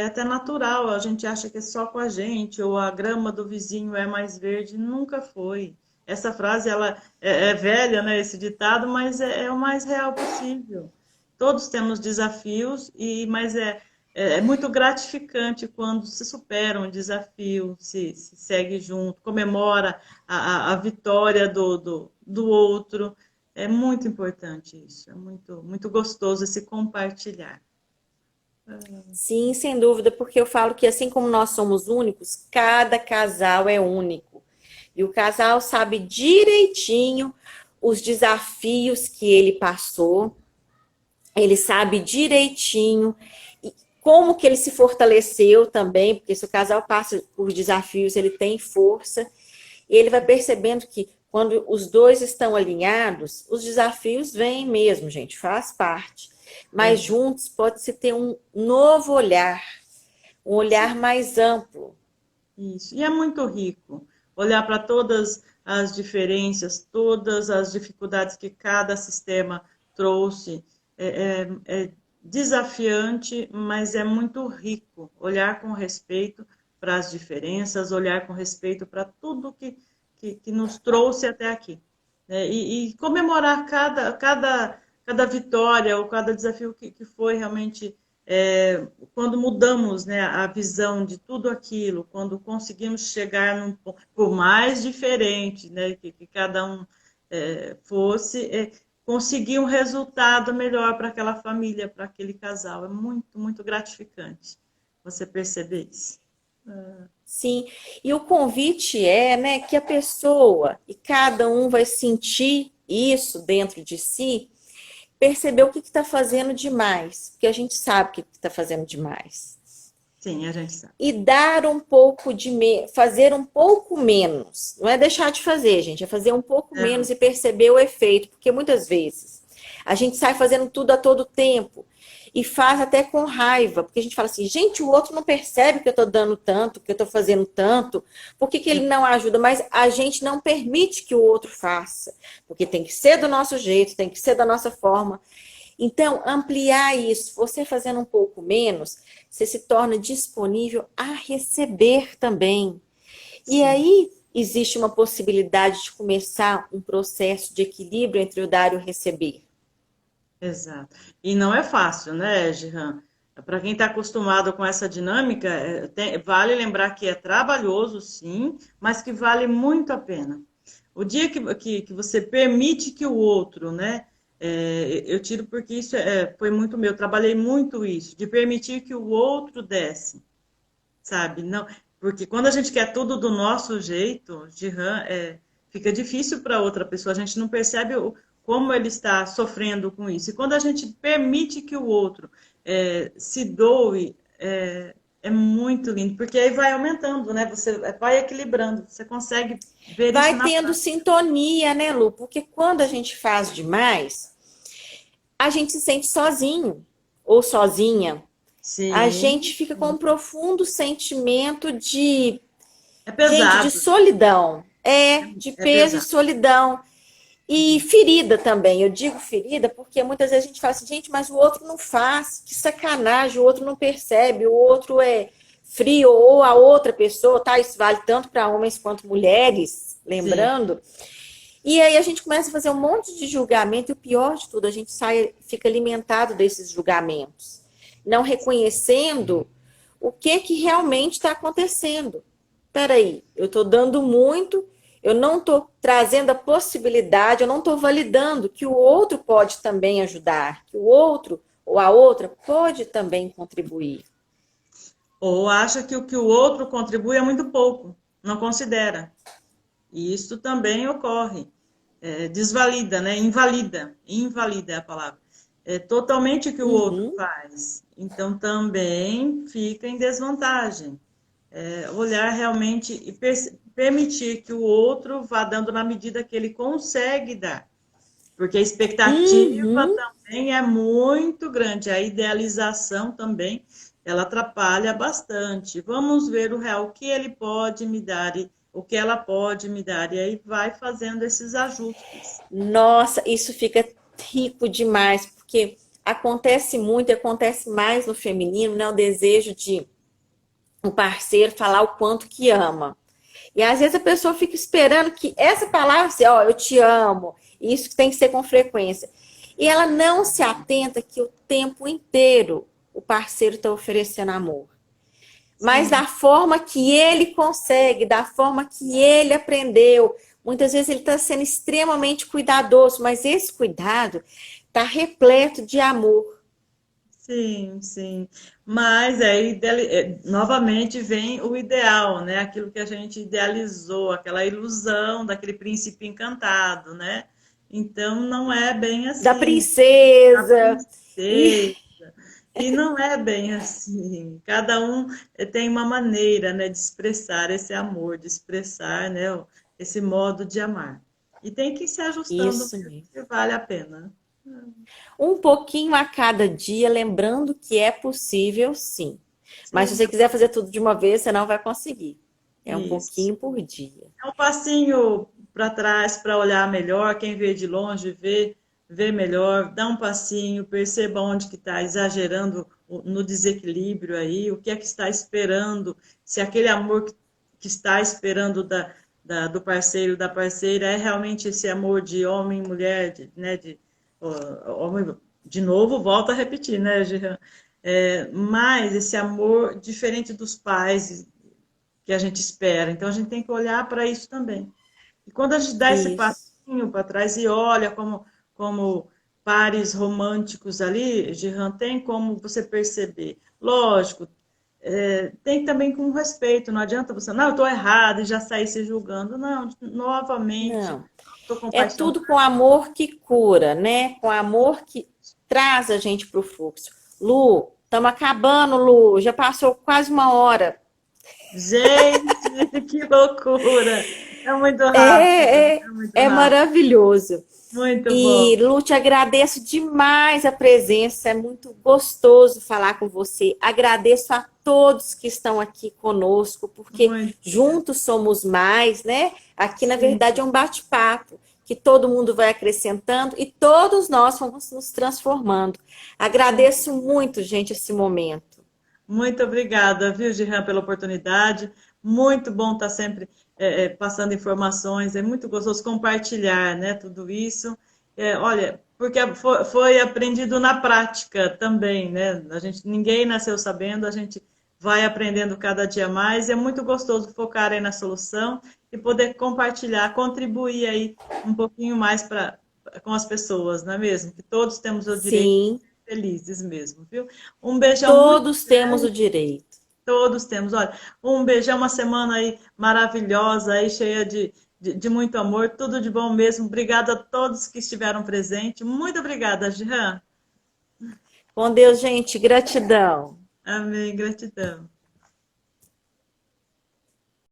até natural. A gente acha que é só com a gente, ou a grama do vizinho é mais verde. Nunca foi. Essa frase, ela é velha, né, esse ditado, mas é o mais real possível. Todos temos desafios, mas é muito gratificante quando se supera um desafio, se segue junto, comemora a vitória do outro. É muito importante isso, é muito gostoso esse compartilhar. Sim, sem dúvida, porque eu falo que assim como nós somos únicos, cada casal é único. E o casal sabe direitinho os desafios que ele passou, ele sabe direitinho como que ele se fortaleceu também, porque se o casal passa por desafios, ele tem força, e ele vai percebendo que quando os dois estão alinhados, os desafios vêm mesmo, gente, faz parte. Mas É, juntos pode-se ter um novo olhar, um olhar sim, mais amplo. isso. E é muito rico olhar para todas as diferenças, todas as dificuldades que cada sistema trouxe. É desafiante, mas é muito rico olhar com respeito para as diferenças, olhar com respeito para tudo que nos trouxe até aqui. Né? E comemorar cada vitória ou cada desafio que foi realmente quando mudamos, né, a visão de tudo aquilo, quando conseguimos chegar num ponto, por mais diferente, né, que cada um fosse, conseguir um resultado melhor para aquela família, para aquele casal. É muito gratificante você perceber isso. Sim, e o convite é, né, que a pessoa, e cada um vai sentir isso dentro de si, perceber o que está fazendo demais, porque a gente sabe o que está fazendo demais. Sim, a gente sabe. E dar um pouco de fazer um pouco menos. Não é deixar de fazer, gente, é fazer um pouco É, menos e perceber o efeito, porque muitas vezes a gente sai fazendo tudo a todo tempo e faz até com raiva, porque a gente fala assim, gente, o outro não percebe que eu estou dando tanto, que eu estou fazendo tanto, por que, que ele não ajuda? Mas a gente não permite que o outro faça, porque tem que ser do nosso jeito, tem que ser da nossa forma. Então, ampliar isso, você fazendo um pouco menos, você se torna disponível a receber também. E sim. aí existe uma possibilidade de começar um processo de equilíbrio entre o dar e o receber. Exato. E não é fácil, né, Giran? Para quem está acostumado com essa dinâmica, vale lembrar que é trabalhoso, sim, mas que vale muito a pena. O dia que você permite que o outro, né? Eu tiro porque isso foi muito meu, trabalhei muito isso, de permitir que o outro desce, sabe? Não, porque quando a gente quer tudo do nosso jeito, Giran, fica difícil para outra pessoa, a gente não percebe como ele está sofrendo com isso. E quando a gente permite que o outro se doe, é muito lindo, porque aí vai aumentando, né? Você vai equilibrando, você consegue ver isso Vai na tendo prática. sintonia, né, Lu? Porque quando a gente faz demais, a gente se sente sozinho ou sozinha. A gente Sim, fica com um profundo sentimento de, é gente, de pesado, solidão. De é peso e pesado. solidão. E ferida também. Eu digo ferida porque muitas vezes a gente fala assim, gente, mas o outro não faz. Que sacanagem, o outro não percebe, o outro é frio, ou a outra pessoa, tá? Isso vale tanto para homens quanto mulheres, Sim, lembrando. E aí a gente começa a fazer um monte de julgamento, e o pior de tudo, a gente fica alimentado desses julgamentos, não reconhecendo o que realmente está acontecendo. Peraí, eu estou dando muito, eu não estou trazendo a possibilidade, eu não estou validando que o outro pode também ajudar, que o outro ou a outra pode também contribuir. ou acha que o outro contribui é muito pouco, não considera. E isso também ocorre. Desvalida, né? Invalida é a palavra. É totalmente o que o outro Uhum. faz. Então também fica em desvantagem. Olhar realmente e permitir que o outro vá dando na medida que ele consegue dar. Porque a expectativa Uhum. também é muito grande, a idealização também, ela atrapalha bastante. Vamos ver o real, o que ele pode me dar e o que ela pode me dar, e aí vai fazendo esses ajustes. Nossa, isso fica rico demais, porque acontece muito, acontece mais no feminino, né? O desejo de o parceiro falar o quanto que ama. E às vezes a pessoa fica esperando que essa palavra, assim, ó, eu te amo, isso tem que ser com frequência. E ela não se atenta que o tempo inteiro o parceiro está oferecendo amor. Mas Sim, da forma que ele consegue, da forma que ele aprendeu. Muitas vezes ele está sendo extremamente cuidadoso, mas esse cuidado está repleto de amor. sim, sim. Mas aí, novamente, vem o ideal, né? Aquilo que a gente idealizou, aquela ilusão daquele príncipe encantado, né? Então, não é bem Da assim. A princesa. E princesa. E não é bem assim. Cada um tem uma maneira, né, de expressar esse amor, de expressar, né, esse modo de amar. E tem que ir se ajustando isso mesmo, mesmo. que vale a pena. Um pouquinho a cada dia, lembrando que é possível, sim. Mas se Sim, você quiser fazer tudo de uma vez, você não vai conseguir. É um isso. pouquinho por dia. É um passinho para trás para olhar melhor. Quem vê de longe vê melhor. Dá um passinho, perceba onde que está exagerando no desequilíbrio aí, o que é que está esperando, se aquele amor que está esperando do parceiro, da parceira, é realmente esse amor de homem e mulher, né, homem, de novo, volto a repetir, né, Jean? Mas esse amor diferente dos pais, que a gente espera. Então a gente tem que olhar para isso também. E quando a gente dá esse Isso. passinho para trás e olha como pares românticos ali, Gerran, tem como você perceber. Lógico, tem também com respeito, não adianta você, não, eu estou errado e já sair se julgando. Não, novamente, Não. estou É compaixão. tudo com amor que cura, né? Com amor que traz a gente para o fluxo. Lu, estamos acabando, Lu. Já passou quase uma hora. Gente, que loucura! É muito rápido, É, é muito é rápido. maravilhoso. Muito E, bom, Lu, te agradeço demais a presença, é muito gostoso falar com você. Agradeço a todos que estão aqui conosco, porque muito obrigada. juntos somos mais, né? Aqui, na Sim. verdade, é um bate-papo que todo mundo vai acrescentando e todos nós vamos nos transformando. Agradeço muito, gente, esse momento. Muito obrigada, viu, Giran, pela oportunidade. Muito bom estar sempre passando informações. É muito gostoso compartilhar, né, tudo isso. olha, porque foi aprendido na prática também, né? Ninguém nasceu sabendo, a gente vai aprendendo cada dia mais, e é muito gostoso focar aí na solução e poder compartilhar, contribuir aí um pouquinho mais com as pessoas, não é mesmo? Que todos temos o direito de Sim, ser felizes mesmo, viu? Um beijão muito todos temos o direito. todos temos. Olha, um beijão, uma semana aí maravilhosa, aí cheia de muito amor, tudo de bom mesmo. Obrigada a todos que estiveram presentes. Muito obrigada, Jean. Com Deus, gente, gratidão. Amém, gratidão.